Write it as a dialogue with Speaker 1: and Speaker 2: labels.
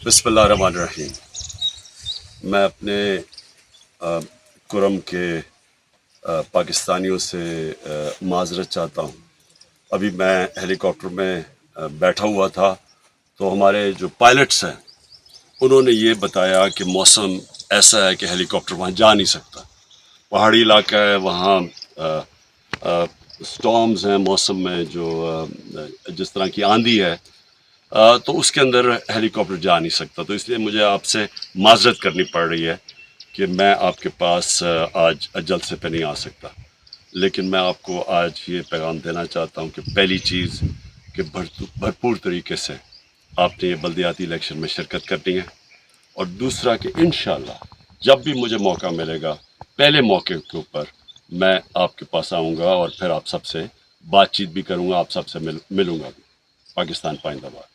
Speaker 1: बिस्मिल्लाहिर्रहमानिर्रहीम। मैं अपने कुरम के पाकिस्तानियों से माज़रत चाहता हूँ। अभी मैं हेलीकॉप्टर में बैठा हुआ था, तो हमारे जो पायलट्स हैं उन्होंने ये बताया कि मौसम ऐसा है कि हेलीकॉप्टर वहाँ जा नहीं सकता। पहाड़ी इलाका है, वहाँ स्टॉर्म्स हैं, मौसम में जो जिस तरह की आंधी है, तो उसके अंदर हेलीकॉप्टर जा नहीं सकता। तो इसलिए मुझे आपसे माज़रत करनी पड़ रही है कि मैं आपके पास आज जल्द से पे नहीं आ सकता। लेकिन मैं आपको आज ये पैगाम देना चाहता हूँ कि पहली चीज़ कि भरपूर तरीके से आपने ये बल्दियाती इलेक्शन में शिरकत करनी है, और दूसरा कि इंशाल्लाह जब भी मुझे मौका मिलेगा, पहले मौके के ऊपर मैं आपके पास आऊँगा और फिर आप सबसे बातचीत भी करूँगा, आप सबसे मिलूँगा भी। पाकिस्तान पाइंदाबाद।